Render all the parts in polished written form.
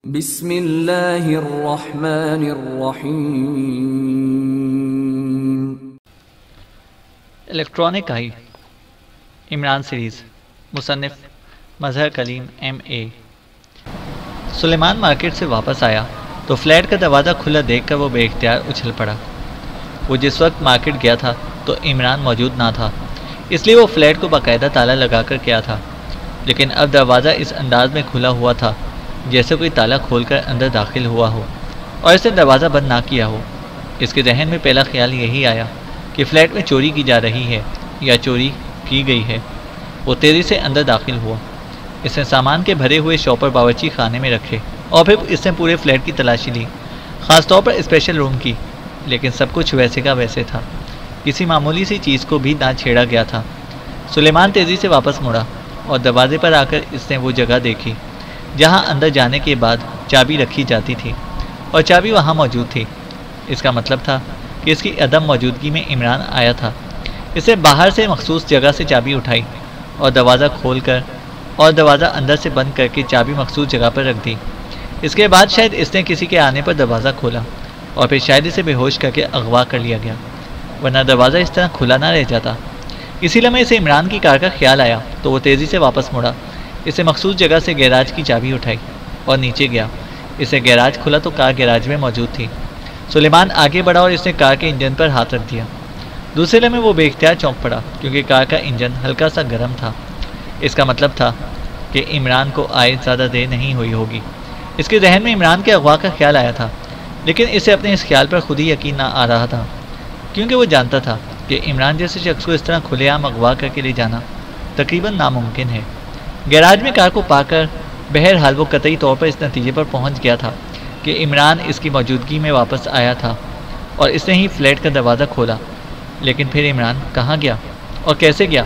بسم اللہ الرحمن الرحیم۔ الیکٹرانک آئی عمران سیریز، مصنف مظہر کلیم MA۔ سلیمان مارکیٹ سے واپس آیا تو فلیٹ کا دروازہ کھلا دیکھ کر وہ بے اختیار اچھل پڑا۔ وہ جس وقت مارکیٹ گیا تھا تو عمران موجود نہ تھا، اس لیے وہ فلیٹ کو باقاعدہ تالا لگا کر گیا تھا، لیکن اب دروازہ اس انداز میں کھلا ہوا تھا جیسے کوئی تالا کھول کر اندر داخل ہوا ہو اور اس نے دروازہ بند نہ کیا ہو۔ اس کے ذہن میں پہلا خیال یہی آیا کہ فلیٹ میں چوری کی جا رہی ہے یا چوری کی گئی ہے۔ وہ تیزی سے اندر داخل ہوا۔ اس نے سامان کے بھرے ہوئے شاپر باورچی خانے میں رکھے اور پھر اس نے پورے فلیٹ کی تلاشی لی، خاص طور پر اسپیشل روم کی، لیکن سب کچھ ویسے کا ویسے تھا، کسی معمولی سی چیز کو بھی نہ چھیڑا گیا تھا۔ سلیمان تیزی سے واپس مڑا اور دروازے پر آ کر اس نے وہ جگہ دیکھی جہاں اندر جانے کے بعد چابی رکھی جاتی تھی، اور چابی وہاں موجود تھی۔ اس کا مطلب تھا کہ اس کی عدم موجودگی میں عمران آیا تھا۔ اس نے باہر سے مخصوص جگہ سے چابی اٹھائی اور دروازہ کھول کر اور دروازہ اندر سے بند کر کے چابی مخصوص جگہ پر رکھ دی۔ اس کے بعد شاید اس نے کسی کے آنے پر دروازہ کھولا اور پھر شاید اسے بے ہوش کر کے اغوا کر لیا گیا، ورنہ دروازہ اس طرح کھلا نہ رہ جاتا۔ اسی لمحے اسے عمران کی کار کا خیال آیا تو وہ تیزی سے واپس مڑا۔ اسے مخصوص جگہ سے گیراج کی چابی اٹھائی اور نیچے گیا۔ اسے گیراج کھلا تو کار گیراج میں موجود تھی۔ سلیمان آگے بڑھا اور اس نے کار کے انجن پر ہاتھ رکھ دیا۔ دوسرے لمحے وہ بے اختیار چونک پڑا کیونکہ کار کا انجن ہلکا سا گرم تھا۔ اس کا مطلب تھا کہ عمران کو آئے زیادہ دیر نہیں ہوئی ہوگی۔ اس کے ذہن میں عمران کے اغوا کا خیال آیا تھا، لیکن اسے اپنے اس خیال پر خود ہی یقین نہ آ رہا تھا، کیونکہ وہ جانتا تھا کہ عمران جیسے شخص کو اس طرح کھلے عام اغوا کر کے لے جانا تقریباً ناممکن ہے۔ گیراج میں کار کو پا کر بہرحال وہ قطعی طور پر اس نتیجے پر پہنچ گیا تھا کہ عمران اس کی موجودگی میں واپس آیا تھا اور اس نے ہی فلیٹ کا دروازہ کھولا۔ لیکن پھر عمران کہاں گیا اور کیسے گیا؟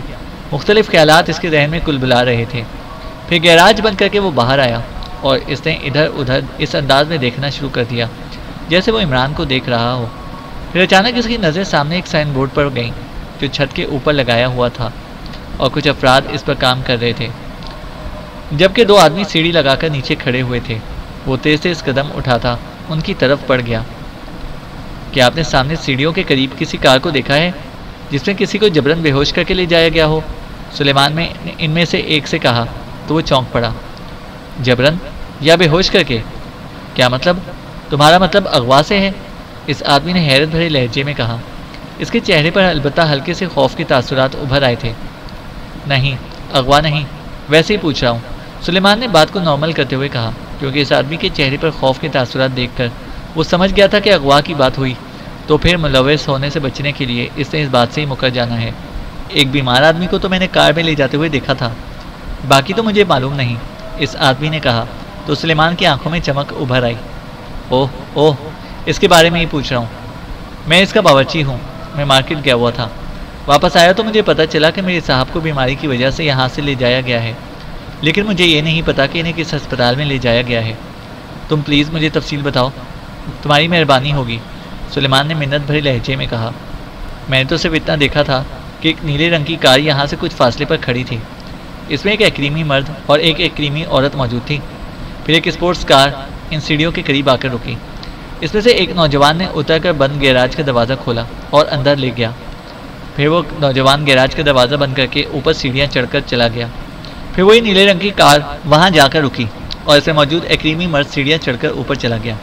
مختلف خیالات اس کے ذہن میں کل بلا رہے تھے۔ پھر گیراج بند کر کے وہ باہر آیا اور اس نے ادھر ادھر اس انداز میں دیکھنا شروع کر دیا جیسے وہ عمران کو دیکھ رہا ہو۔ پھر اچانک اس کی نظر سامنے ایک سائن بورڈ پر گئیں جو چھت کے اوپر لگایا ہوا تھا اور کچھ افراد اس پر کام کر رہے تھے، جبکہ دو آدمی سیڑھی لگا کر نیچے کھڑے ہوئے تھے۔ وہ تیز تیز قدم اٹھاتا ان کی طرف بڑھ گیا۔ کیا آپ نے سامنے سیڑھیوں کے قریب کسی کار کو دیکھا ہے جس میں کسی کو جبرن بے ہوش کر کے لے جایا گیا ہو؟ سلیمان نے ان میں سے ایک سے کہا تو وہ چونک پڑا۔ جبرن یا بے ہوش کر کے؟ کیا مطلب؟ تمہارا مطلب اغوا سے ہے؟ اس آدمی نے حیرت بھرے لہجے میں کہا۔ اس کے چہرے پر البتہ ہلکے سے خوف کے تاثرات ابھر آئے تھے۔ نہیں، اغوا نہیں، ویسے ہی پوچھ رہا ہوں، سلیمان نے بات کو نارمل کرتے ہوئے کہا، کیونکہ اس آدمی کے چہرے پر خوف کے تاثرات دیکھ کر وہ سمجھ گیا تھا کہ اغوا کی بات ہوئی تو پھر ملوث ہونے سے بچنے کے لیے اس نے اس بات سے ہی مکر جانا ہے۔ ایک بیمار آدمی کو تو میں نے کار میں لے جاتے ہوئے دیکھا تھا، باقی تو مجھے معلوم نہیں، اس آدمی نے کہا تو سلیمان کی آنکھوں میں چمک ابھر آئی۔ اوہ، اس کے بارے میں ہی پوچھ رہا ہوں۔ میں اس کا باورچی ہوں، میں مارکیٹ گیا ہوا تھا، واپس آیا تو مجھے پتہ چلا کہ میرے صاحب کو بیماری کی وجہ سے یہاں سے لے جایا گیا ہے، لیکن مجھے یہ نہیں پتا کہ انہیں کس ہسپتال میں لے جایا گیا ہے۔ تم پلیز مجھے تفصیل بتاؤ، تمہاری مہربانی ہوگی، سلیمان نے منت بھرے لہجے میں کہا۔ میں نے تو صرف اتنا دیکھا تھا کہ ایک نیلے رنگ کی کار یہاں سے کچھ فاصلے پر کھڑی تھی، اس میں ایک ایکریمی مرد اور ایک ایکریمی عورت موجود تھی، پھر ایک اسپورٹس کار ان سیڑھیوں کے قریب آ کر رکی۔ اس میں سے ایک نوجوان نے اتر کر بند گیراج کا دروازہ کھولا اور اندر لے گیا۔ پھر وہ نوجوان گیراج کا دروازہ بند کر کے اوپر سیڑھیاں چڑھ کر چلا گیا۔ پھر وہی نیلے رنگ کی کار وہاں جا کر رکی اور اس میں موجود ایکریمی مرد سیڑھیاں چڑھ کر اوپر چلا گیا۔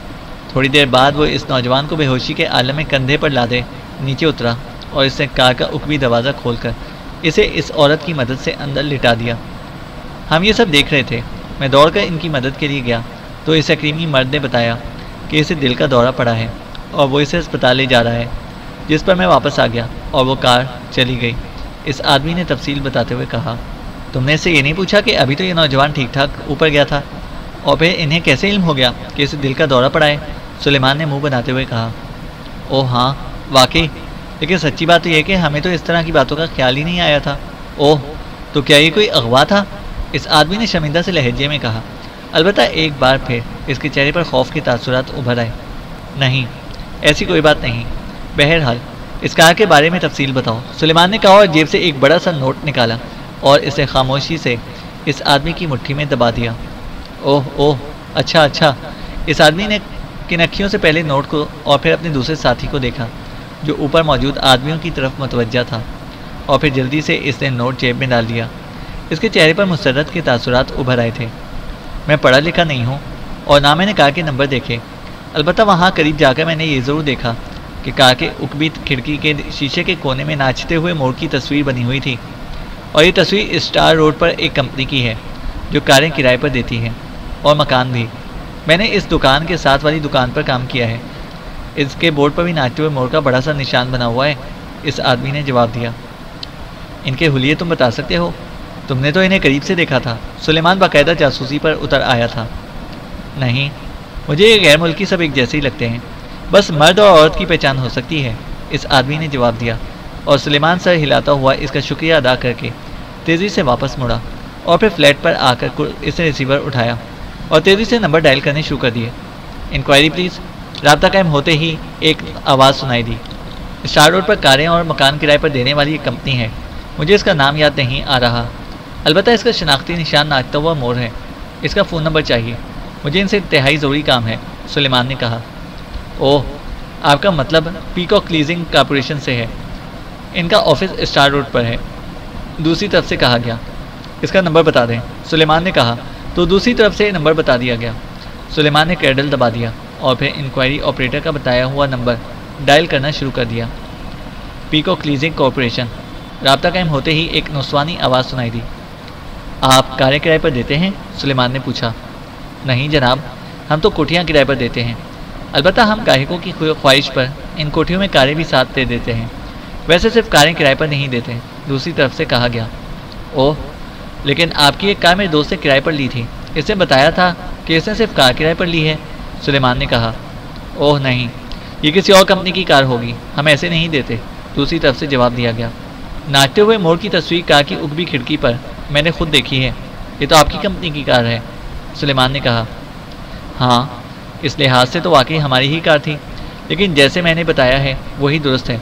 تھوڑی دیر بعد وہ اس نوجوان کو بے ہوشی کے عالم میں کندھے پر لادے نیچے اترا اور اس نے کار کا عقبی دروازہ کھول کر اسے اس عورت کی مدد سے اندر لٹا دیا۔ ہم یہ سب دیکھ رہے تھے۔ میں دوڑ کر ان کی مدد کے لیے گیا تو اس ایکریمی مرد نے بتایا کہ اسے دل کا دورہ پڑا ہے اور وہ اسے اسپتال لے جا رہا ہے، جس پر میں واپس آ گیا اور وہ کار چلی گئی۔ اس آدمی نے تفصیل بتاتے ہوئے کہا۔ تم نے اس سے یہ نہیں پوچھا کہ ابھی تو یہ نوجوان ٹھیک ٹھاک اوپر گیا تھا اور پھر انہیں کیسے علم ہو گیا کہ اسے دل کا دورہ پڑا ہے؟ سلیمان نے منہ بناتے ہوئے کہا۔ اوہ ہاں، واقعی، لیکن سچی بات تو یہ کہ ہمیں تو اس طرح کی باتوں کا خیال ہی نہیں آیا تھا۔ اوہ، تو کیا یہ کوئی اغوا تھا؟ اس آدمی نے شرمندہ سے لہجے میں کہا۔ البتہ ایک بار پھر اس کے چہرے پر خوف کے تاثرات ابھر آئے۔ نہیں، ایسی کوئی بات نہیں، بہرحال اس کار کے بارے میں تفصیل بتاؤ، سلیمان نے کہا اور جیب سے ایک بڑا سا نوٹ نکالا اور اسے خاموشی سے اس آدمی کی مٹھی میں دبا دیا۔ اوہ، اچھا اچھا۔ اس آدمی نے کنکھیوں سے پہلے نوٹ کو اور پھر اپنے دوسرے ساتھی کو دیکھا جو اوپر موجود آدمیوں کی طرف متوجہ تھا، اور پھر جلدی سے اس نے نوٹ جیب میں ڈال دیا۔ اس کے چہرے پر مسرت کے تاثرات ابھر آئے تھے۔ میں پڑھا لکھا نہیں ہوں اور نہ میں نے کار کے نمبر دیکھے، البتہ وہاں قریب جا کر میں نے یہ ضرور دیکھا کہ کار کے عقبی کھڑکی کے شیشے کے کونے میں ناچتے ہوئے مور کی تصویر بنی ہوئی تھی، اور یہ تصویر اسٹار روڈ پر ایک کمپنی کی ہے جو کاریں کرائے پر دیتی ہے، اور مکان بھی۔ میں نے اس دکان کے ساتھ والی دکان پر کام کیا ہے، اس کے بورڈ پر بھی ناچتے ہوئے مور کا بڑا سا نشان بنا ہوا ہے۔ اس آدمی نے جواب دیا۔ ان کے حلیے تم بتا سکتے ہو؟ تم نے تو انہیں قریب سے دیکھا تھا۔ سلیمان باقاعدہ جاسوسی پر اتر آیا تھا۔ نہیں، مجھے یہ غیر ملکی سب ایک جیسے ہی لگتے ہیں، بس مرد اور عورت کی پہچان ہو سکتی ہے، اس آدمی نے جواب دیا، اور سلیمان سر ہلاتا ہوا اس کا شکریہ ادا کر کے تیزی سے واپس مڑا، اور پھر فلیٹ پر آ کر اس نے ریسیور اٹھایا اور تیزی سے نمبر ڈائل کرنے شروع کر دیے۔ Enquiry please. رابطہ قائم ہوتے ہی ایک آواز سنائی دی۔ اسٹار روڈ پر کاریں اور مکان کرائے پر دینے والی ایک کمپنی ہے، مجھے اس کا نام یاد نہیں آ رہا، البتہ اس کا شناختی نشان ناچتا ہوا مور ہے۔ اس کا فون نمبر چاہیے، مجھے ان سے انتہائی ضروری کام ہے، سلیمان نے کہا۔ اوہ، آپ کا مطلب پیکاک لیزنگ کارپوریشن سے ہے، ان کا آفس اسٹار روڈ پر ہے، دوسری طرف سے کہا گیا۔ اس کا نمبر بتا دیں، سلیمان نے کہا، تو دوسری طرف سے نمبر بتا دیا گیا۔ سلیمان نے کیڈل دبا دیا اور پھر انکوائری آپریٹر کا بتایا ہوا نمبر ڈائل کرنا شروع کر دیا۔ Peacock leasing corporation. رابطہ قائم ہوتے ہی ایک نسوانی آواز سنائی دی۔ آپ کاریں کرائے پر دیتے ہیں؟ سلیمان نے پوچھا۔ نہیں جناب، ہم تو کوٹھیاں کرائے پر دیتے ہیں، البتہ ہم گاہکوں کی خواہش پر ان کوٹھیوں میں کاریں بھی ساتھ دے دیتے ہیں، ویسے صرف کاریں کرائے پر نہیں دیتے، دوسری طرف سے کہا گیا۔ اوہ، لیکن آپ کی ایک کار میرے دوست نے کرائے پر لی تھی، اس نے بتایا تھا کہ اس نے صرف کار کرائے پر لی ہے، سلیمان نے کہا۔ اوہ نہیں، یہ کسی اور کمپنی کی کار ہوگی، ہم ایسے نہیں دیتے، دوسری طرف سے جواب دیا گیا۔ ناچتے ہوئے مور کی تصویر کار کی عقبی کھڑکی پر میں نے خود دیکھی ہے، یہ تو آپ کی کمپنی کی کار ہے، سلیمان نے کہا۔ ہاں، اس لحاظ سے تو واقعی ہماری ہی کار تھی، لیکن جیسے میں نے بتایا ہے وہی درست ہے،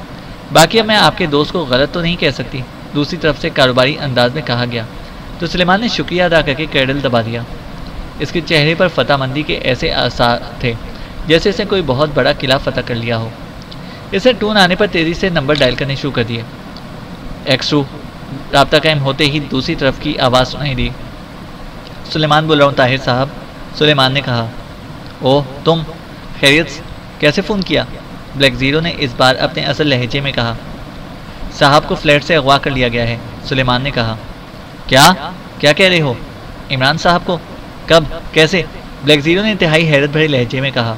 باقی اب میں آپ کے دوست کو غلط تو نہیں کہہ سکتی، دوسری طرف سے کاروباری انداز میں کہا گیا، تو سلیمان نے شکریہ ادا کر کے کیڈل دبا دیا۔ اس کے چہرے پر فتح مندی کے ایسے آثار تھے جیسے اس نے کوئی بہت بڑا قلعہ فتح کر لیا ہو۔ اس نے ٹون آنے پر تیزی سے نمبر ڈائل کرنے شروع کر دیے۔ ایکس2۔ رابطہ قائم ہوتے ہی دوسری طرف کی آواز سنائی دی۔ سلیمان بول رہا ہوں طاہر صاحب، سلیمان نے کہا۔ اوہ تم، خیریت؟ کیسے فون کیا؟ بلیک زیرو نے اس بار اپنے اصل لہجے میں کہا۔ صاحب کو فلیٹ سے اغوا کر لیا گیا ہے، سلیمان نے کہا۔ کیا کہہ رہے ہو؟ عمران صاحب کو؟ کب؟ کیسے؟ بلیک زیرو نے انتہائی حیرت بھرے لہجے میں کہا۔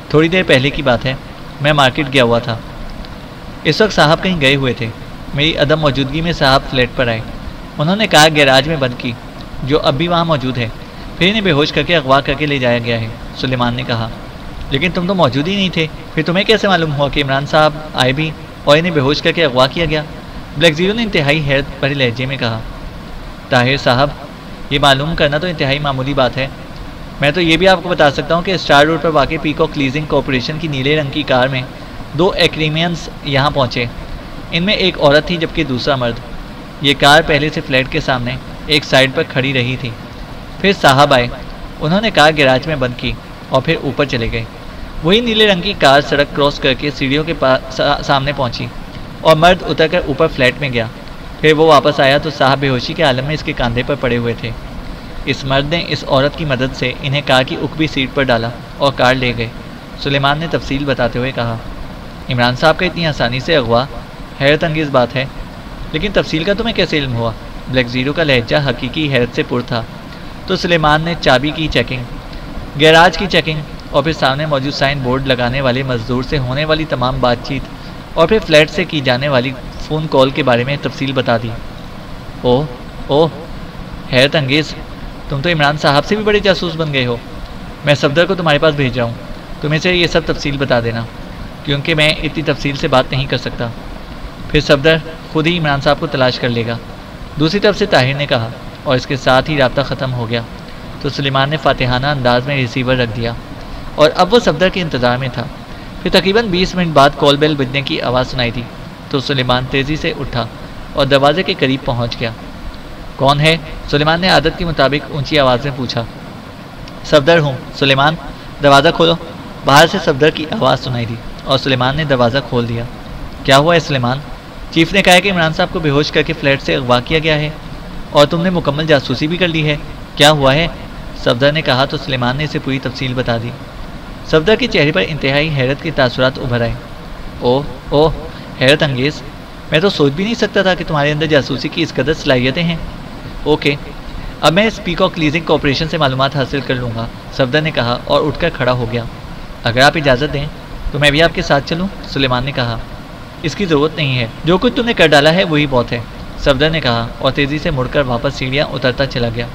تھوڑی دیر پہلے کی بات ہے، میں مارکیٹ گیا ہوا تھا، اس وقت صاحب کہیں گئے ہوئے تھے، میری عدم موجودگی میں صاحب فلیٹ پر آئے، انہوں نے کار گیراج میں بند کی جو اب بھی وہاں موجود ہے، پھر انہیں بے ہوش کر کے اغوا کر کے لے جایا گیا ہے، سلیمان نے کہا۔ لیکن تم تو موجود ہی نہیں تھے، پھر تمہیں کیسے معلوم ہوا کہ عمران صاحب آئے بھی اور انہیں بے ہوش کر کے اغوا کیا گیا؟ بلیک زیرو نے انتہائی حیرت بھرے لہجے میں کہا۔ طاہر صاحب، یہ معلوم کرنا تو انتہائی معمولی بات ہے، میں تو یہ بھی آپ کو بتا سکتا ہوں کہ اسٹار روڈ پر واقع پیکاک لیزنگ کارپوریشن کی نیلے رنگ کی کار میں 2 ایکریمینز یہاں پہنچے، ان میں ایک عورت تھی جبکہ دوسرا مرد۔ یہ کار پہلے سے فلیٹ کے سامنے ایک سائڈ پر کھڑی رہی تھی، پھر صاحب آئے، انہوں نے کار گیراج میں بند کی اور پھر اوپر چلے گئے۔ وہی نیلے رنگ کی کار سڑک کراس کر کے سیڑھیوں کے سامنے پہنچی اور مرد اتر کر اوپر فلیٹ میں گیا، پھر وہ واپس آیا تو صاحب بے ہوشی کے عالم میں اس کے کاندھے پر پڑے ہوئے تھے۔ اس مرد نے اس عورت کی مدد سے انہیں کار کی عقبی سیٹ پر ڈالا اور کار لے گئے، سلیمان نے تفصیل بتاتے ہوئے کہا۔ عمران صاحب کا اتنی آسانی سے اغوا حیرت انگیز بات ہے، لیکن تفصیل کا تمہیں کیسے علم ہوا؟ بلیک زیرو کا لہجہ حقیقی حیرت سے پر تھا، تو سلیمان نے چابی کی چیکنگ، گیراج کی چیکنگ اور پھر سامنے موجود سائن بورڈ لگانے والے مزدور سے ہونے والی تمام بات چیت اور پھر فلیٹ سے کی جانے والی فون کال کے بارے میں تفصیل بتا دی۔ اوہ حیرت انگیز، تم تو عمران صاحب سے بھی بڑے جاسوس بن گئے ہو۔ میں صفدر کو تمہارے پاس بھیج رہا ہوں، تمہیں سے یہ سب تفصیل بتا دینا، کیونکہ میں اتنی تفصیل سے بات نہیں کر سکتا، پھر صفدر خود ہی عمران صاحب کو تلاش کر لے گا، دوسری طرف سے طاہر نے کہا، اور اس کے ساتھ ہی رابطہ ختم ہو گیا۔ تو سلیمان نے فاتحانہ انداز میں ریسیور رکھ دیا اور اب وہ صفدر کے انتظار میں تھا۔ پھر تقریباً 20 منٹ بعد کال بیل بجنے کی آواز سنائی دی تو سلیمان تیزی سے اٹھا اور دروازے کے قریب پہنچ گیا۔ کون ہے؟ سلیمان نے عادت کے مطابق اونچی آواز میں پوچھا۔ صفدر ہوں سلیمان، دروازہ کھولو۔ باہر سے صفدر کی آواز سنائی دی اور سلیمان نے دروازہ کھول دیا۔ کیا ہوا ہے سلیمان؟ چیف نے کہا کہ عمران صاحب کو بے ہوش کر کے فلیٹ سے اغوا کیا گیا ہے اور تم نے مکمل جاسوسی بھی کر لی ہے، کیا ہوا ہے؟ صفدر نے کہا تو سلیمان نے اسے پوری تفصیل بتا دی۔ صفدر کے چہرے پر انتہائی حیرت کے تاثرات ابھر آئے۔ اوہ حیرت انگیز، میں تو سوچ بھی نہیں سکتا تھا کہ تمہارے اندر جاسوسی کی اس قدر صلاحیتیں ہیں۔ اوکے، اب میں اس پیکاک لیزنگ کارپوریشن سے معلومات حاصل کر لوں گا، صفدر نے کہا اور اٹھ کر کھڑا ہو گیا۔ اگر آپ اجازت دیں تو میں بھی آپ کے ساتھ چلوں، سلیمان نے کہا۔ اس کی ضرورت نہیں ہے، جو کچھ تم نے کر ڈالا ہے وہی بہت ہے، صفدر نے کہا اور تیزی سے مڑ کر واپس سیڑھیاں اترتا چلا گیا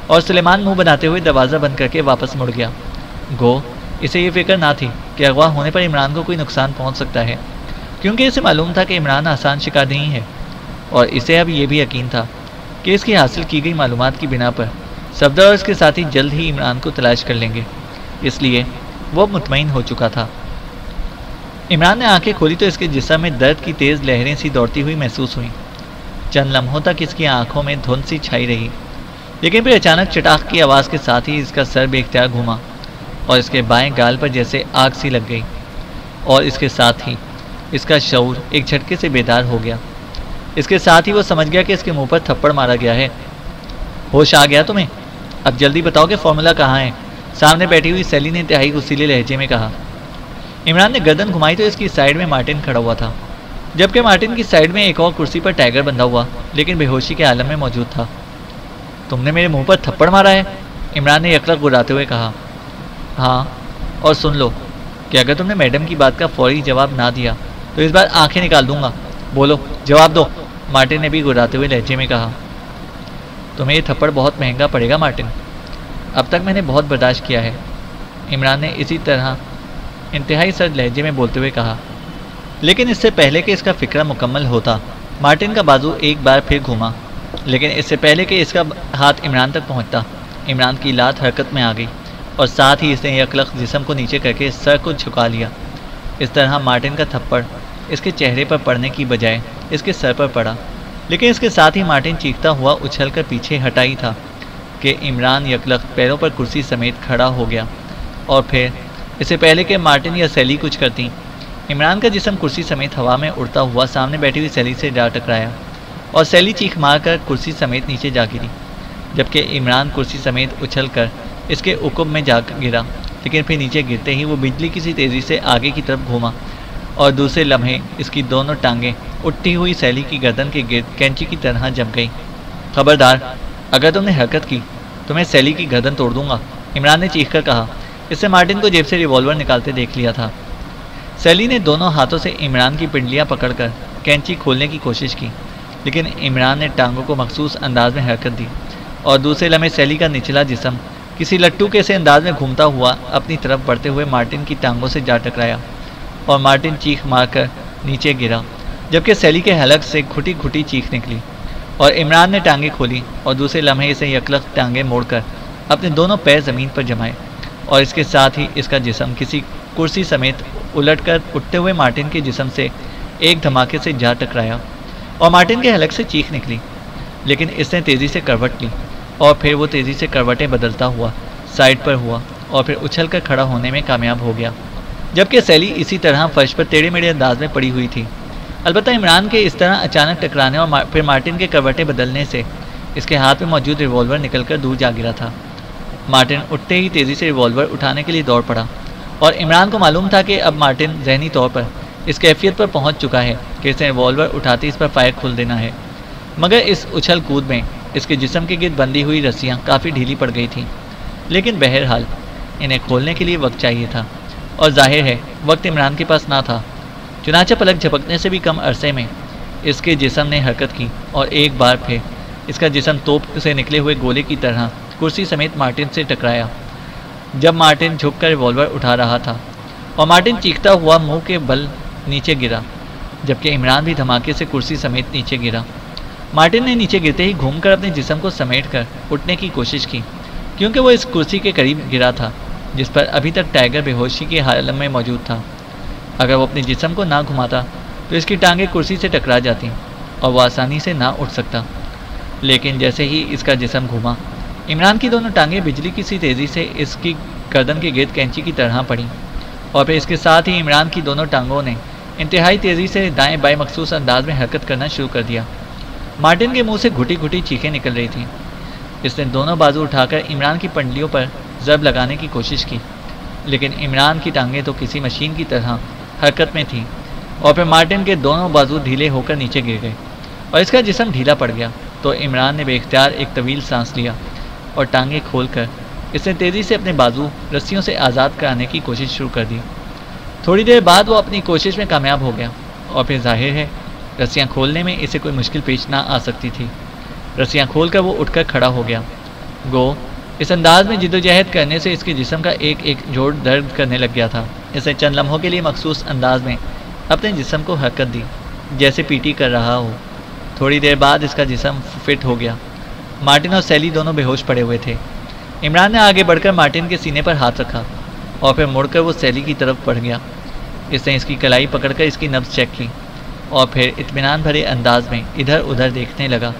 اور سلیمان منہ بناتے ہوئے دروازہ بند کر کے واپس مڑ گیا۔ گو اسے یہ فکر نہ تھی کہ اغوا ہونے پر عمران کو کوئی نقصان پہنچ سکتا ہے، کیونکہ اسے معلوم تھا کہ عمران آسان شکار نہیں ہے، اور اسے اب یہ بھی یقین تھا کہ اس کی حاصل کی گئی معلومات کی بنا پر صفدر اور اس کے ساتھی جلد ہی عمران کو تلاش کر لیں گے، اس لیے وہ مطمئن ہو چکا تھا۔ عمران نے آنکھیں کھولی تو اس کے جسم میں درد کی تیز لہریں سی دوڑتی ہوئی محسوس ہوئیں۔ چند لمحوں تک اس کی آنکھوں میں دھند سی چھائی رہی، لیکن پھر اچانک چٹاخ کی آواز کے ساتھ ہی اس کا سر بے اختیار گھوما اور اس کے بائیں گال پر جیسے آگ سی لگ گئی، اور اس کے ساتھ ہی اس کا شعور ایک جھٹکے سے بیدار ہو گیا۔ اس کے ساتھ ہی وہ سمجھ گیا کہ اس کے منہ پر تھپڑ مارا گیا ہے۔ ہوش آ گیا تمہیں؟ اب جلدی بتاؤ کہ فارمولا کہاں ہے، سامنے بیٹھی ہوئی سیلی نے انتہائی غصیلے لہجے میں کہا۔ عمران نے گردن گھمائی تو اس کی سائیڈ میں مارٹن کھڑا ہوا تھا، جبکہ مارٹن کی سائیڈ میں ایک اور کرسی پر ٹائیگر بندھا ہوا لیکن بے ہوشی کے عالم میں موجود تھا۔ تم نے میرے منہ پر تھپڑ مارا ہے؟ عمران نے یکلق گراتے ہوئے کہا۔ ہاں، اور سن لو کہ اگر تم نے میڈم کی بات کا فوری جواب نہ دیا تو اس بار آنکھیں نکال دوں گا، بولو جواب دو، مارٹن نے بھی گراتے ہوئے لہجے میں کہا۔ تمہیں یہ تھپڑ بہت مہنگا پڑے گا مارٹن، اب تک میں نے بہت برداشت کیا ہے، عمران نے اسی طرح انتہائی سرد لہجے میں بولتے ہوئے کہا۔ لیکن اس سے پہلے کہ اس کا فکرہ مکمل ہوتا، مارٹن کا بازو ایک بار پھر گھوما، لیکن اس سے پہلے کہ اس کا ہاتھ عمران تک پہنچتا، عمران کی لات حرکت میں آ گئی اور ساتھ ہی اس نے یکلخت جسم کو نیچے کر کے سر کو جھکا لیا۔ اس طرح مارٹن کا تھپڑ اس کے چہرے پر پڑنے کی بجائے اس کے سر پر پڑا، لیکن اس کے ساتھ ہی مارٹن چیختا ہوا اچھل کر پیچھے ہٹا ہی تھا کہ عمران یکلخت پیروں پر کرسی سمیت کھڑا ہو گیا، اور پھر اس سے پہلے کہ مارٹن یا سیلی کچھ کرتی، عمران کا جسم کرسی سمیت ہوا میں اڑتا ہوا سامنے بیٹھی ہوئی سیلی سے جا ٹکرایا اور سیلی چیخ مار کر کرسی سمیت نیچے جا گری، جبکہ عمران کرسی سمیت اچھل کر اس کے عقب میں جا گرا، لیکن پھر نیچے گرتے ہی وہ بجلی کی سی تیزی سے آگے کی طرف گھوما اور دوسرے لمحے اس کی دونوں ٹانگیں اٹھتی ہوئی سیلی کی گردن کے گرد کینچی کی طرح جم گئی۔ خبردار، اگر تم نے حرکت کی تو میں سیلی کی گردن توڑ دوں گا، عمران نے چیخ کر کہا۔ اس سے مارٹن کو جیب سے ریوالور نکالتے دیکھ لیا تھا۔ سیلی نے دونوں ہاتھوں سے عمران کی پنڈلیاں پکڑ کر کینچی کھولنے کی کوشش کی، لیکن عمران نے ٹانگوں کو مخصوص انداز میں حرکت دی اور دوسرے لمحے سیلی کا نچلا جسم کسی لٹو کے سے انداز میں گھومتا ہوا اپنی طرف بڑھتے ہوئے مارٹن کی ٹانگوں سے جا ٹکرایا اور مارٹن چیخ مار کر نیچے گرا، جبکہ سیلی کے حلق سے گھٹی گھٹی چیخ نکلی اور عمران نے ٹانگیں کھولی اور دوسرے لمحے اسے یکلخت ٹانگیں موڑ کر اپنے دونوں پیر زمین پر جمائے اور اس کے ساتھ ہی اس کا جسم کسی کرسی سمیت الٹ کر اٹھتے ہوئے مارٹن کے جسم سے ایک دھماکے سے جا ٹکرایا اور مارٹن کے حلق سے چیخ نکلی، لیکن اس نے تیزی سے کروٹ لی اور پھر وہ تیزی سے کروٹیں بدلتا ہوا سائڈ پر ہوا اور پھر اچھل کر کھڑا ہونے میں کامیاب ہو گیا، جبکہ سیلی اسی طرح فرش پر ٹیڑھے میڑھے انداز میں پڑی ہوئی تھی۔ البتہ عمران کے اس طرح اچانک ٹکرانے اور پھر مارٹن کے کروٹیں بدلنے سے اس کے ہاتھ میں موجود ریوالور نکل کر دور جا گرا تھا۔ مارٹن اٹھتے ہی تیزی سے ریوالور اٹھانے کے لیے دوڑ پڑا اور عمران کو معلوم تھا کہ اب مارٹن ذہنی طور پر اس کیفیت پر پہنچ چکا ہے کہ اسے ریوالور اٹھاتے اس پر فائر کھول دینا ہے، مگر اس اچھل کود میں اس کے جسم کے گرد بندھی ہوئی رسیاں کافی ڈھیلی پڑ گئی تھیں، لیکن بہرحال انہیں کھولنے کے لیے وقت چاہیے تھا اور ظاہر ہے وقت عمران کے پاس نہ تھا۔ چنانچہ پلک جھپکنے سے بھی کم عرصے میں اس کے جسم نے حرکت کی اور ایک بار پھر اس کا جسم توپ سے نکلے ہوئے گولے کی طرح کرسی سمیت مارٹن سے ٹکرایا، جب مارٹن جھک کر ریوالور اٹھا رہا تھا اور مارٹن چیختا ہوا منہ کے بل نیچے گرا، جبکہ عمران بھی دھماکے سے کرسی سمیت نیچے گرا۔ مارٹن نے نیچے گرتے ہی گھوم کر اپنے جسم کو سمیٹ کر اٹھنے کی کوشش کی، کیونکہ وہ اس کرسی کے قریب گرا تھا جس پر ابھی تک ٹائیگر بے ہوشی کے حالت میں موجود تھا۔ اگر وہ اپنے جسم کو نہ گھماتا تو اس کی ٹانگیں کرسی سے ٹکرا جاتی اور وہ آسانی سے نہ اٹھ سکتا، لیکن جیسے ہی اس کا جسم گھوما، عمران کی دونوں ٹانگیں بجلی کی سی تیزی سے اس کی گردن کے گرد کینچی کی طرح پڑیں اور پھر اس کے ساتھ ہی عمران کی دونوں ٹانگوں نے انتہائی تیزی سے دائیں بائیں مخصوص انداز میں حرکت کرنا شروع کر دیا۔ مارٹن کے منہ سے گھٹی گھٹی چیخیں نکل رہی تھیں۔ اس نے دونوں بازو اٹھا کر عمران کی پنڈلیوں پر ضرب لگانے کی کوشش کی، لیکن عمران کی ٹانگیں تو کسی مشین کی طرح حرکت میں تھیں اور پھر مارٹن کے دونوں بازو ڈھیلے ہو کر نیچے گر گئے اور اس کا جسم ڈھیلا پڑ گیا۔ تو عمران نے بے اختیار ایک طویل سانس لیا اور ٹانگیں کھول کر اس نے تیزی سے اپنے بازو رسیوں سے آزاد کرانے کی کوشش شروع کر دی۔ تھوڑی دیر بعد وہ اپنی کوشش میں کامیاب ہو گیا اور پھر ظاہر ہے رسیاں کھولنے میں اسے کوئی مشکل پیش نہ آ سکتی تھی۔ رسیاں کھول کر وہ اٹھ کر کھڑا ہو گیا۔ گو اس انداز میں جدوجہد کرنے سے اس کے جسم کا ایک ایک جوڑ درد کرنے لگ گیا تھا۔ اس نے چند لمحوں کے لیے مخصوص انداز میں اپنے جسم کو حرکت دی جیسے پی ٹی کر رہا ہو۔ تھوڑی دیر بعد اس کا جسم فٹ ہو گیا۔ مارٹن اور سیلی دونوں بے ہوش پڑے ہوئے تھے۔ عمران نے آگے بڑھ کر مارٹن کے سینے پر ہاتھ رکھا اور پھر مڑ کر وہ سیلی کی طرف بڑھ گیا۔ اس نے اس کی کلائی پکڑ کر اس کی نبض چیک کی اور پھر اطمینان بھرے انداز میں ادھر ادھر دیکھنے لگا۔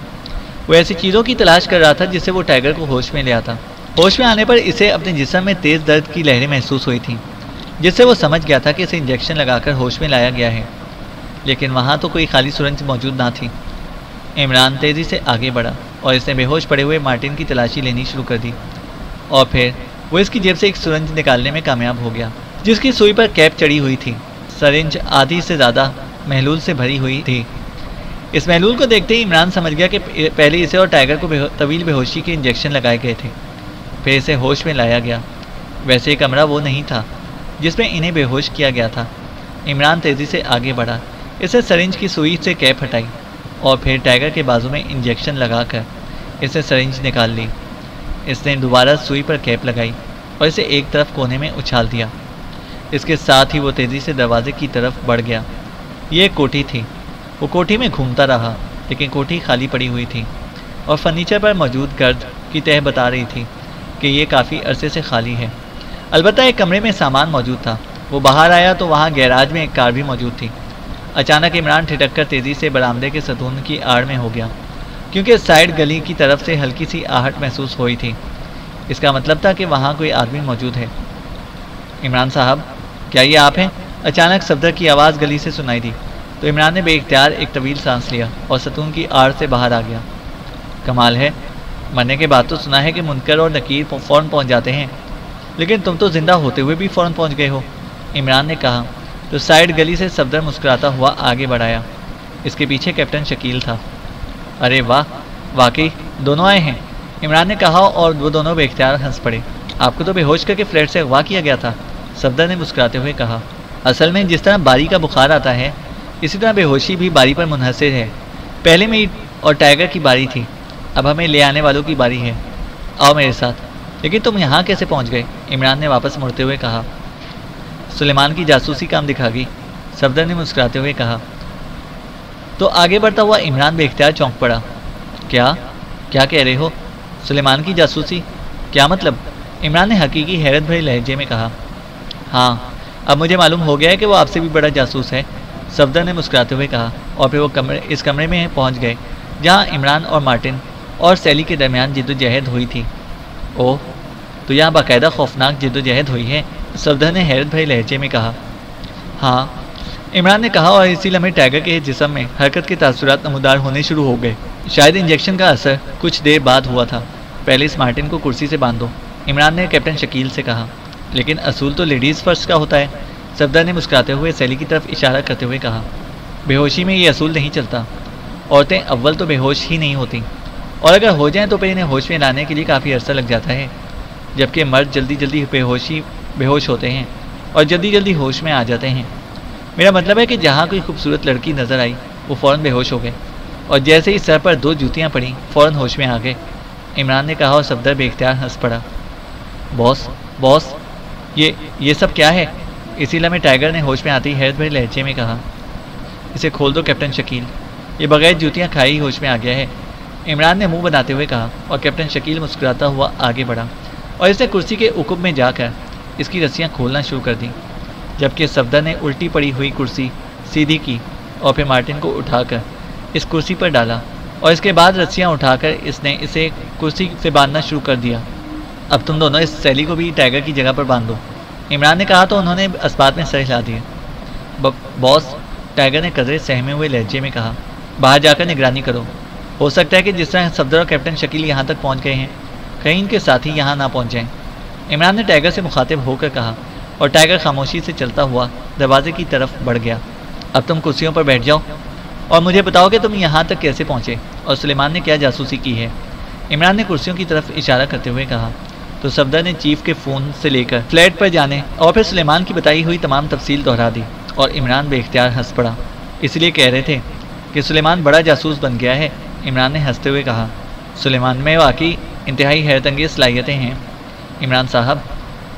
وہ ایسی چیزوں کی تلاش کر رہا تھا جس سے وہ ٹائیگر کو ہوش میں لے آتا۔ ہوش میں آنے پر اسے اپنے جسم میں تیز درد کی لہریں محسوس ہوئی تھیں، جس سے وہ سمجھ گیا تھا کہ اسے انجیکشن لگا کر ہوش میں لایا گیا ہے، لیکن وہاں تو کوئی خالی سرنج موجود نہ تھی۔ عمران تیزی سے آگے بڑھا اور اس نے بے ہوش پڑے ہوئے مارٹن کی تلاشی لینی شروع کر دی اور پھر وہ اس کی جیب سے ایک سرنج نکالنے میں کامیاب ہو گیا جس کی سوئی پر کیپ چڑھی ہوئی تھی۔ سرنج آدھی سے زیادہ محلول سے بھری ہوئی تھی۔ اس محلول کو دیکھتے ہی عمران سمجھ گیا کہ پہلے اسے اور ٹائیگر کو طویل بے ہوشی کے انجیکشن لگائے گئے تھے، پھر اسے ہوش میں لایا گیا۔ ویسے کمرہ وہ نہیں تھا جس میں انہیں بے ہوش کیا گیا تھا۔ عمران تیزی سے آگے بڑھا، اسے سرنج کی سوئی سے کیپ ہٹائی اور پھر ٹائیگر کے بازو میں انجیکشن لگا کر اسے سرنج نکال لی۔ اس نے دوبارہ سوئی پر کیپ لگائی اور اسے ایک طرف کونے میں اچھال دیا۔ اس کے ساتھ ہی وہ تیزی سے دروازے کی طرف بڑھ گیا۔ یہ ایک کوٹھی تھی۔ وہ کوٹھی میں گھومتا رہا، لیکن کوٹھی خالی پڑی ہوئی تھی اور فرنیچر پر موجود گرد کی تہ بتا رہی تھی کہ یہ کافی عرصے سے خالی ہے۔ البتہ ایک کمرے میں سامان موجود تھا۔ وہ باہر آیا تو وہاں گیراج میں ایک کار بھی موجود تھی۔ اچانک عمران ٹھٹک کر تیزی سے برآمدے کے ستون کی آڑ میں ہو گیا، کیونکہ سائیڈ گلی کی طرف سے ہلکی سی آہٹ محسوس ہوئی تھی۔ اس کا مطلب تھا کہ وہاں کوئی آدمی موجود ہے۔ عمران صاحب، کیا یہ آپ ہیں؟ اچانک صفدر کی آواز گلی سے سنائی دی تو عمران نے بے اختیار ایک طویل سانس لیا اور ستون کی آڑ سے باہر آ گیا۔ کمال ہے، مرنے کے بعد تو سنا ہے کہ منکر اور نکیر فوراً پہنچ جاتے ہیں، لیکن تم تو زندہ ہوتے ہوئے بھی فوراً پہنچ گئے ہو، عمران نے کہا تو سائیڈ گلی سے صفدر مسکراتا ہوا آگے بڑھایا۔ اس کے پیچھے کیپٹن شکیل تھا۔ ارے واہ، واقعی دونوں آئے ہیں، عمران نے کہا اور وہ دونوں بے اختیار ہنس پڑے۔ آپ کو تو بے ہوش کر کے فلیٹ سے اغوا کیا گیا تھا، صفدر نے مسکراتے ہوئے کہا۔ اصل میں جس طرح باری کا بخار آتا ہے اسی طرح بے ہوشی بھی باری پر منحصر ہے۔ پہلے میری اور ٹائیگر کی باری تھی، اب ہمیں لے آنے والوں کی باری ہے، آؤ میرے ساتھ۔ لیکن تم یہاں کیسے پہنچ گئے؟ عمران نے واپس مڑتے ہوئے کہا۔ سلیمان کی جاسوسی کام دکھا گئی، صفدر نے مسکراتے ہوئے کہا۔ تو آگے بڑھتا ہوا عمران بے اختیار چونک پڑا۔ کیا کہہ رہے ہو؟ سلیمان کی جاسوسی؟ کیا مطلب؟ عمران نے حقیقی حیرت بھرے لہجے میں کہا۔ ہاں، اب مجھے معلوم ہو گیا ہے کہ وہ آپ سے بھی بڑا جاسوس ہے، صفدر نے مسکراتے ہوئے کہا اور پھر وہ اس کمرے میں پہنچ گئے جہاں عمران اور مارٹن اور سیلی کے درمیان جد و جہد ہوئی تھی۔ اوہ، تو یہاں باقاعدہ خوفناک جد و جہد ہوئی ہے، صفدر نے حیرت بھرے لہجے میں کہا۔ ہاں، عمران نے کہا اور اسی لمحے ٹائیگر کے جسم میں حرکت کے تاثرات نمودار ہونے شروع ہو گئے۔ شاید انجیکشن کا اثر کچھ دیر بعد ہوا تھا۔ پہلے اس مارٹن کو کرسی سے باندھو، عمران نے کیپٹن شکیل سے کہا۔ لیکن اصول تو لیڈیز فرسٹ کا ہوتا ہے، صفدر نے مسکراتے ہوئے سیلی کی طرف اشارہ کرتے ہوئے کہا۔ بے ہوشی میں یہ اصول نہیں چلتا، عورتیں اول تو بے ہوش ہی نہیں ہوتی، اور اگر ہو جائیں تو پھر انہیں ہوش میں لانے کے لیے کافی عرصہ لگ جاتا ہے، جبکہ مرد جلدی جلدی بے ہوش ہوتے ہیں اور جلدی جلدی ہوش میں آ جاتے ہیں۔ میرا مطلب ہے کہ جہاں کوئی خوبصورت لڑکی نظر آئی وہ فوراً بے ہوش ہو گئے، اور جیسے ہی سر پر 2 جوتیاں پڑیں فوراً ہوش میں آ گئے، عمران نے کہا اور صفدر بے اختیار ہنس پڑا۔ باس، یہ سب کیا ہے؟ اسی لمحے ٹائیگر نے ہوش میں آتی حیرت بھرے لہجے میں کہا۔ اسے کھول دو کیپٹن شکیل، یہ بغیر جوتیاں کھائی ہوش میں آ گیا ہے، عمران نے منہ بناتے ہوئے کہا اور کیپٹن شکیل مسکراتا ہوا آگے بڑھا اور اس نے کرسی کے عقب میں جا کر اس کی رسیاں کھولنا شروع کر دیں، جبکہ صفدر نے الٹی پڑی ہوئی کرسی سیدھی کی اور پھر مارٹن کو اٹھا کر اس کرسی پر ڈالا اور اس کے بعد رسیاں اٹھا کر اس نے اسے کرسی سے باندھنا شروع کر دیا۔ اب تم دونوں اس سیلی کو بھی ٹائیگر کی جگہ پر باندھ دو، عمران نے کہا تو انہوں نے اسبات میں سر ہلا دیے۔ باس، ٹائیگر نے قدرے سہمے ہوئے لہجے میں کہا، باہر جا کر نگرانی کرو۔ ہو سکتا ہے کہ جس طرح صفدر اور کیپٹن شکیل یہاں تک پہنچ گئے ہیں، کہیں ان کے ساتھی یہاں نہ پہنچ جائیں، عمران نے ٹائیگر سے مخاطب ہو کر کہا، اور ٹائیگر خاموشی سے چلتا ہوا دروازے کی طرف بڑھ گیا۔ اب تم کرسیوں پر بیٹھ جاؤ اور مجھے بتاؤ کہ تم یہاں تک کیسے پہنچے اور سلیمان نے کیا جاسوسی کی ہے، عمران نے کرسیوں کی طرف اشارہ کرتے ہوئے کہا۔ تو صفدر نے چیف کے فون سے لے کر فلیٹ پر جانے اور پھر سلیمان کی بتائی ہوئی تمام تفصیل دہرا دی، اور عمران بے اختیار ہنس پڑا۔ اس لیے کہہ رہے تھے کہ سلیمان بڑا جاسوس بن گیا ہے، عمران نے ہنستے ہوئے کہا۔ سلیمان میں واقعی انتہائی حیرت انگیز صلاحیتیں ہیں عمران صاحب،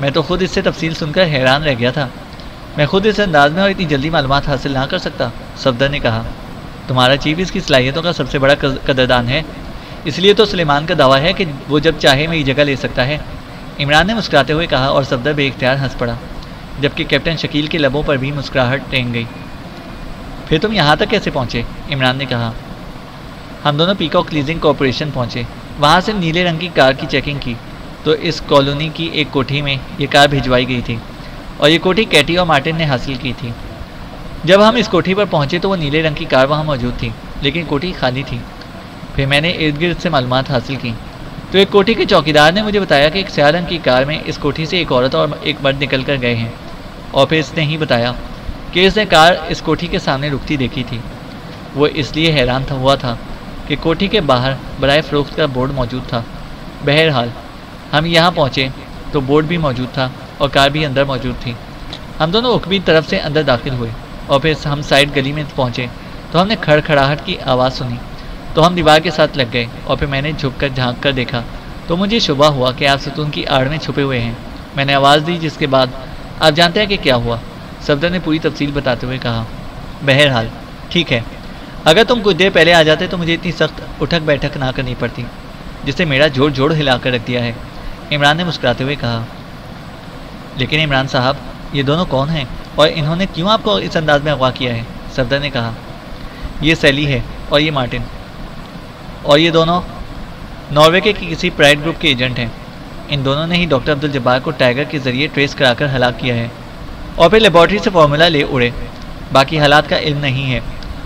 میں تو خود اس سے تفصیل سن کر حیران رہ گیا تھا، میں خود اس انداز میں اور اتنی جلدی معلومات حاصل نہ کر سکتا، صفدر نے کہا۔ تمہارا چیف اس کی صلاحیتوں کا سب سے بڑا قدردان ہے، اس لیے تو سلیمان کا دعویٰ ہے کہ وہ جب چاہے میری جگہ لے سکتا ہے، عمران نے مسکراتے ہوئے کہا، اور صفدر بے اختیار ہنس پڑا، جبکہ کیپٹن شکیل کے لبوں پر بھی مسکراہٹ ٹینگ گئی۔ پھر تم یہاں تک کیسے پہنچے؟ عمران نے کہا۔ ہم دونوں پیکاک لیزنگ کارپوریشن پہنچے، وہاں سے نیلے رنگ کی کار کی چیکنگ کی تو اس کالونی کی ایک کوٹھی میں یہ کار بھجوائی گئی تھی، اور یہ کوٹھی کیٹی اور مارٹن نے حاصل کی تھی۔ جب ہم اس کوٹھی پر پہنچے تو وہ نیلے رنگ کی کار وہاں موجود تھی، لیکن کوٹھی خالی تھی۔ پھر میں نے ارد گرد سے معلومات حاصل کی تو ایک کوٹھی کے چوکیدار نے مجھے بتایا کہ ایک سیاہ رنگ کی کار میں اس کوٹھی سے ایک عورت اور ایک مرد نکل کر گئے ہیں، اور پھر اس نے ہی بتایا کہ اس نے کار اس کوٹھی کے سامنے رکتی دیکھی تھی۔ وہ اس لیے حیران ہوا تھا کہ کوٹھی کے باہر برائے فروخت کا بورڈ موجود تھا۔ بہرحال ہم یہاں پہنچے تو بورڈ بھی موجود تھا اور کار بھی اندر موجود تھی۔ ہم دونوں عقبی طرف سے اندر داخل ہوئے اور پھر ہم سائڈ گلی میں پہنچے تو ہم نے کھڑکھڑاہٹ کی آواز سنی تو ہم دیوار کے ساتھ لگ گئے، اور پھر میں نے جھک کر جھانک کر دیکھا تو مجھے شبہ ہوا کہ آپ ستون کی آڑ میں چھپے ہوئے ہیں۔ میں نے آواز دی، جس کے بعد آپ جانتے ہیں کہ کیا ہوا، صفدر نے پوری تفصیل بتاتے ہوئے کہا۔ بہرحال ٹھیک ہے، اگر تم کچھ دیر پہلے آ جاتے تو مجھے اتنی سخت اٹھک بیٹھک نہ کرنی پڑتی، جس سے میرا جوڑ ہلا کر رکھ دیا ہے، عمران نے مسکراتے ہوئے کہا۔ لیکن عمران صاحب، یہ دونوں کون ہیں اور انہوں نے کیوں آپ کو اس انداز میں اغوا کیا ہے؟ صفدر نے کہا۔ یہ سیلی ہے اور یہ مارٹن، اور یہ دونوں ناروے کے کسی پرائڈ گروپ کے ایجنٹ ہیں۔ ان دونوں نے ہی ڈاکٹر عبدالجبار کو ٹائیگر کے ذریعے ٹریس کرا کر ہلاک کیا ہے، اور پھر لیبارٹری سے فارمولا لے اڑے۔ باقی حالات کا علم نہیں ہے،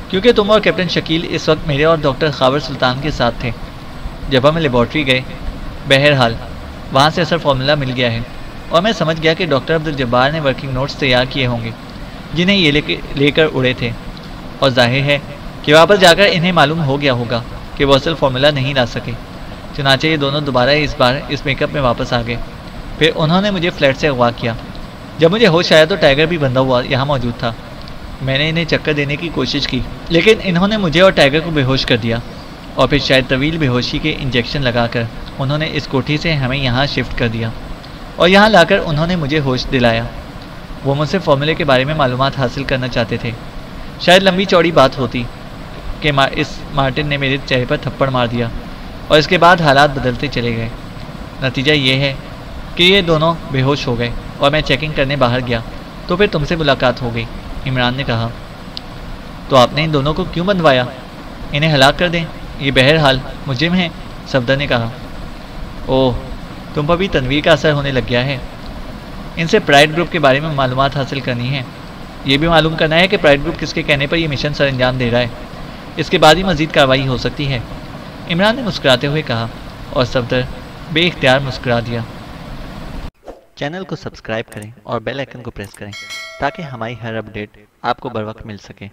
کیونکہ تم اور کیپٹن شکیل اس وقت میرے اور ڈاکٹر خاور سلطان کے ساتھ تھے جب ہم لیبارٹری گئے۔ بہرحال وہاں سے اثر فارمولا مل گیا ہے، اور میں سمجھ گیا کہ ڈاکٹر عبدالجبار نے ورکنگ نوٹس تیار کیے ہوں گے جنہیں یہ لے کر اڑے تھے، اور ظاہر ہے کہ واپس جا کر انہیں معلوم ہو گیا ہوگا کہ وہ اصل فارمولا نہیں لا سکے، چنانچہ یہ دونوں دوبارہ اس بار اس میک اپ میں واپس آ گئے۔ پھر انہوں نے مجھے فلیٹ سے اغوا کیا۔ جب مجھے ہوش آیا تو ٹائیگر بھی بندھا ہوا یہاں موجود تھا۔ میں نے انہیں چکر دینے کی کوشش کی، لیکن انہوں نے مجھے اور ٹائیگر کو بے ہوش کر دیا، اور پھر شاید طویل بے ہوشی کے انجیکشن لگا کر انہوں نے اس کوٹھی سے ہمیں یہاں شفٹ کر دیا، اور یہاں لا کر انہوں نے مجھے ہوش دلایا۔ وہ مجھ سے فارمولے کے بارے میں معلومات حاصل کرنا چاہتے تھے۔ شاید لمبی چوڑی بات ہوتی کہ اس مارٹن نے میرے چہرے پر تھپڑ مار دیا، اور اس کے بعد حالات بدلتے چلے گئے۔ نتیجہ یہ ہے کہ یہ دونوں بے ہوش ہو گئے، اور میں چیکنگ کرنے باہر گیا تو پھر تم سے ملاقات ہو گئی، عمران نے کہا۔ تو آپ نے ان دونوں کو کیوں بندھوایا؟ انہیں ہلاک کر دیں، یہ بہرحال مجرم ہیں، صفدر نے کہا۔ اوہ، تم پر بھی تنویر کا اثر ہونے لگ گیا ہے۔ ان سے پرائڈ گروپ کے بارے میں معلومات حاصل کرنی ہے، یہ بھی معلوم کرنا ہے کہ پرائڈ گروپ کس کے کہنے پر یہ مشن سر انجام دے رہا ہے، اس کے بعد ہی مزید کارروائی ہو سکتی ہے، عمران نے مسکراتے ہوئے کہا، اور صفدر بے اختیار مسکرا دیا۔ چینل کو سبسکرائب کریں اور بیل آئیکن کو پریس کریں تاکہ ہماری ہر اپڈیٹ آپ کو بر وقت مل سکے۔